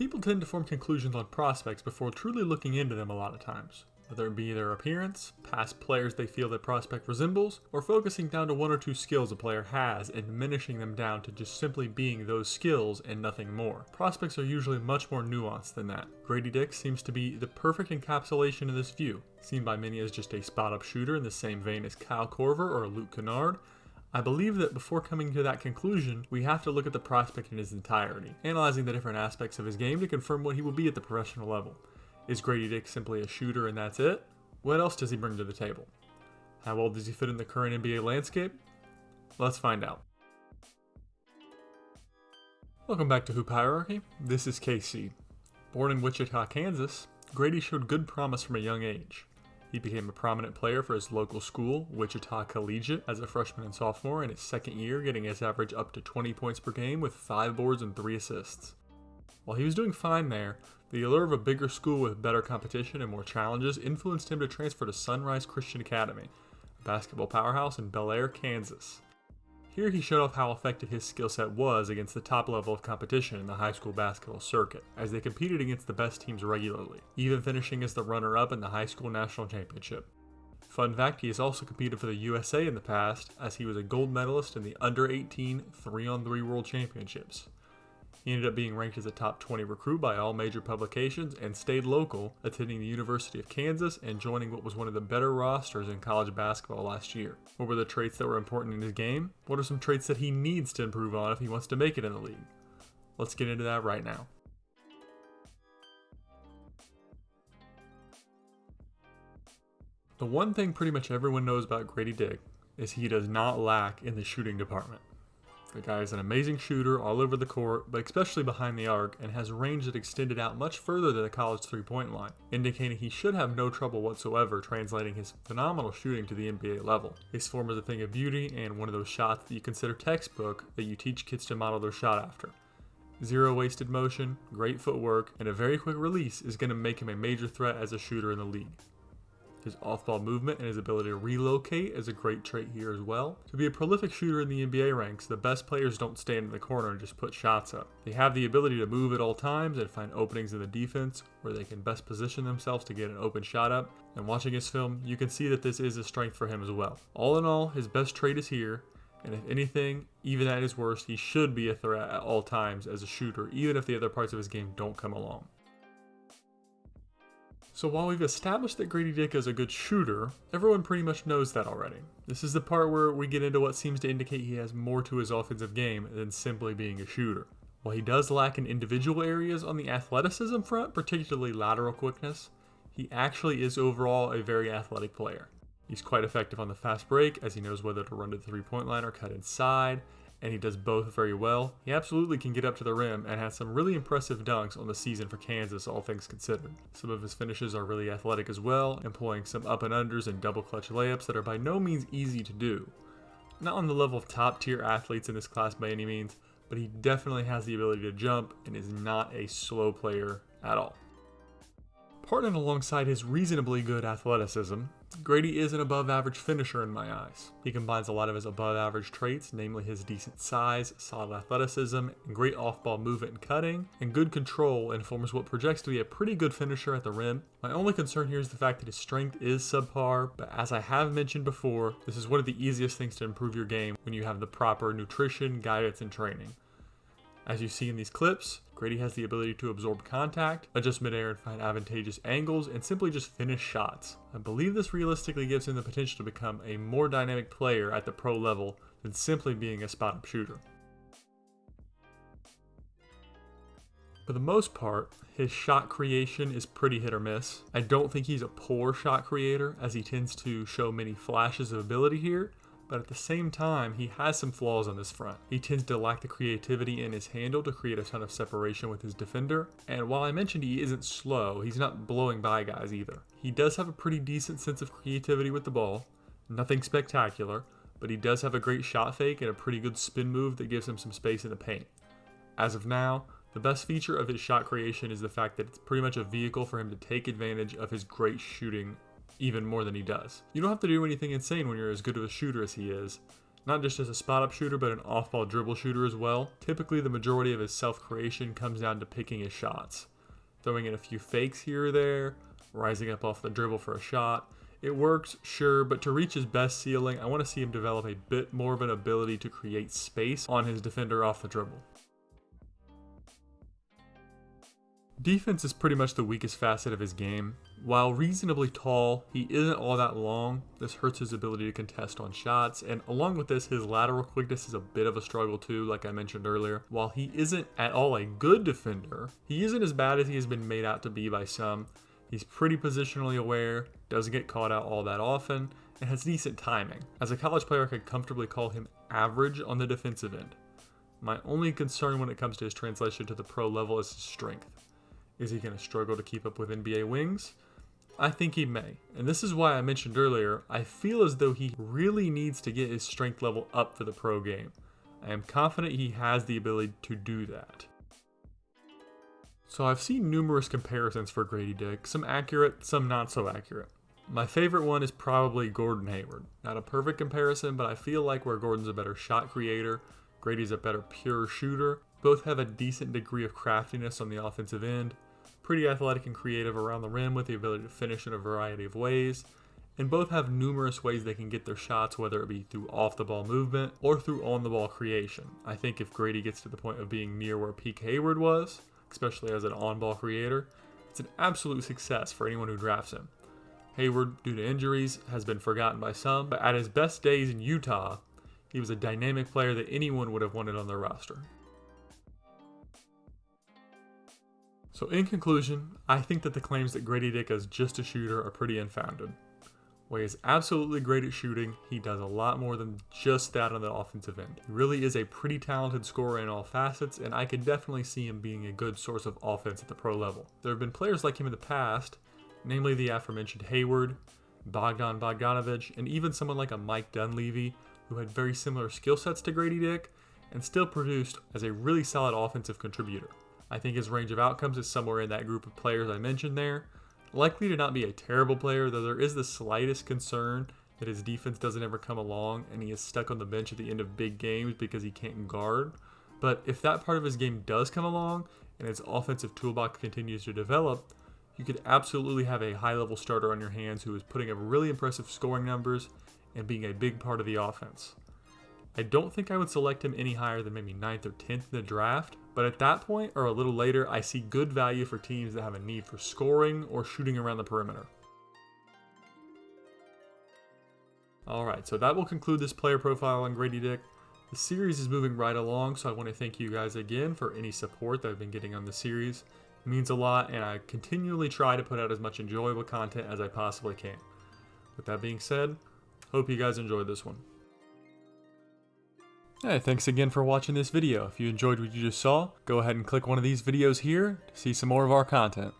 People tend to form conclusions on prospects before truly looking into them a lot of times, whether it be their appearance, past players they feel that prospect resembles, or focusing down to one or two skills a player has and diminishing them down to just simply being those skills and nothing more. Prospects are usually much more nuanced than that. Gradey Dick seems to be the perfect encapsulation of this view, seen by many as just a spot-up shooter in the same vein as Kyle Korver or Luke Kennard. I believe that before coming to that conclusion, we have to look at the prospect in his entirety, analyzing the different aspects of his game to confirm what he will be at the professional level. Is Gradey Dick simply a shooter and that's it? What else does he bring to the table? How well does he fit in the current NBA landscape? Let's find out. Welcome back to Hoop Hierarchy. This is KC. Born in Wichita, Kansas, Gradey showed good promise from a young age. He became a prominent player for his local school, Wichita Collegiate, as a freshman and sophomore in his second year, getting his average up to 20 points per game with 5 boards and 3 assists. While he was doing fine there, the allure of a bigger school with better competition and more challenges influenced him to transfer to Sunrise Christian Academy, a basketball powerhouse in Bel Air, Kansas. Here he showed off how effective his skill set was against the top level of competition in the high school basketball circuit, as they competed against the best teams regularly, even finishing as the runner-up in the high school national championship. Fun fact, he has also competed for the USA in the past, as he was a gold medalist in the under-18 3-on-3 World Championships. He ended up being ranked as a top 20 recruit by all major publications and stayed local, attending the University of Kansas and joining what was one of the better rosters in college basketball last year. What were the traits that were important in his game? What are some traits that he needs to improve on if he wants to make it in the league? Let's get into that right now. The one thing pretty much everyone knows about Gradey Dick is he does not lack in the shooting department. The guy is an amazing shooter all over the court, but especially behind the arc, and has range that extended out much further than the college three-point line, indicating he should have no trouble whatsoever translating his phenomenal shooting to the NBA level. His form is a thing of beauty and one of those shots that you consider textbook that you teach kids to model their shot after. Zero wasted motion, great footwork, and a very quick release is going to make him a major threat as a shooter in the league. His off-ball movement and his ability to relocate is a great trait here as well. To be a prolific shooter in the NBA ranks, the best players don't stand in the corner and just put shots up. They have the ability to move at all times and find openings in the defense where they can best position themselves to get an open shot up. And watching his film, you can see that this is a strength for him as well. All in all, his best trait is here, and if anything, even at his worst, he should be a threat at all times as a shooter, even if the other parts of his game don't come along. So while we've established that Gradey Dick is a good shooter, everyone pretty much knows that already. This is the part where we get into what seems to indicate he has more to his offensive game than simply being a shooter. While he does lack in individual areas on the athleticism front, particularly lateral quickness, he actually is overall a very athletic player. He's quite effective on the fast break, as he knows whether to run to the three-point line or cut inside, and he does both very well. He absolutely can get up to the rim and has some really impressive dunks on the season for Kansas, all things considered. Some of his finishes are really athletic as well, employing some up and unders and double clutch layups that are by no means easy to do. Not on the level of top tier athletes in this class by any means, but he definitely has the ability to jump and is not a slow player at all. Partnered alongside his reasonably good athleticism, Gradey is an above-average finisher in my eyes. He combines a lot of his above-average traits, namely his decent size, solid athleticism, and great off-ball movement and cutting, and good control, and forms what projects to be a pretty good finisher at the rim. My only concern here is the fact that his strength is subpar, but as I have mentioned before, this is one of the easiest things to improve your game when you have the proper nutrition, guidance, and training. As you see in these clips, Gradey has the ability to absorb contact, adjust midair and find advantageous angles, and simply just finish shots. I believe this realistically gives him the potential to become a more dynamic player at the pro level than simply being a spot-up shooter. For the most part, his shot creation is pretty hit or miss. I don't think he's a poor shot creator, as he tends to show many flashes of ability here, but at the same time, he has some flaws on this front. He tends to lack the creativity in his handle to create a ton of separation with his defender, and while I mentioned he isn't slow, he's not blowing by guys either. He does have a pretty decent sense of creativity with the ball, nothing spectacular, but he does have a great shot fake and a pretty good spin move that gives him some space in the paint. As of now, the best feature of his shot creation is the fact that it's pretty much a vehicle for him to take advantage of his great shooting even more than he does. You don't have to do anything insane when you're as good of a shooter as he is. not just as a spot-up shooter, but an off-ball dribble shooter as well. Typically, the majority of his self-creation comes down to picking his shots, throwing in a few fakes here or there, rising up off the dribble for a shot. It works, sure, but to reach his best ceiling, I want to see him develop a bit more of an ability to create space on his defender off the dribble. Defense is pretty much the weakest facet of his game. While reasonably tall, he isn't all that long. This hurts his ability to contest on shots, and along with this, his lateral quickness is a bit of a struggle too, like I mentioned earlier. While he isn't at all a good defender, he isn't as bad as he has been made out to be by some. He's pretty positionally aware, doesn't get caught out all that often, and has decent timing. As a college player, I could comfortably call him average on the defensive end. My only concern when it comes to his translation to the pro level is his strength. Is he going to struggle to keep up with NBA wings? I think he may, and this is why I mentioned earlier, I feel as though he really needs to get his strength level up for the pro game. I am confident he has the ability to do that. So I've seen numerous comparisons for Gradey Dick, some accurate, some not so accurate. My favorite one is probably Gordon Hayward. Not a perfect comparison, but I feel like where Gordon's a better shot creator, Grady's a better pure shooter. Both have a decent degree of craftiness on the offensive end, pretty athletic and creative around the rim with the ability to finish in a variety of ways, and both have numerous ways they can get their shots, whether it be through off-the-ball movement or through on-the-ball creation. I think if Gradey gets to the point of being near where Peak Hayward was, especially as an on-ball creator, it's an absolute success for anyone who drafts him. Hayward, due to injuries, has been forgotten by some, but at his best days in Utah, he was a dynamic player that anyone would have wanted on their roster. So in conclusion, I think that the claims that Gradey Dick is just a shooter are pretty unfounded. While he is absolutely great at shooting, he does a lot more than just that on the offensive end. He really is a pretty talented scorer in all facets, and I could definitely see him being a good source of offense at the pro level. There have been players like him in the past, namely the aforementioned Hayward, Bogdan Bogdanovic, and even someone like a Mike Dunleavy, who had very similar skill sets to Gradey Dick, and still produced as a really solid offensive contributor. I think his range of outcomes is somewhere in that group of players I mentioned there. Likely to not be a terrible player, though there is the slightest concern that his defense doesn't ever come along and he is stuck on the bench at the end of big games because he can't guard. But if that part of his game does come along and his offensive toolbox continues to develop, you could absolutely have a high-level starter on your hands who is putting up really impressive scoring numbers and being a big part of the offense. I don't think I would select him any higher than maybe 9th or 10th in the draft, but at that point or a little later, I see good value for teams that have a need for scoring or shooting around the perimeter. Alright, so that will conclude this player profile on Gradey Dick. The series is moving right along, so I want to thank you guys again for any support that I've been getting on the series. It means a lot, and I continually try to put out as much enjoyable content as I possibly can. With that being said, hope you guys enjoyed this one. Hey, thanks again for watching this video. If you enjoyed what you just saw, go ahead and click one of these videos here to see some more of our content.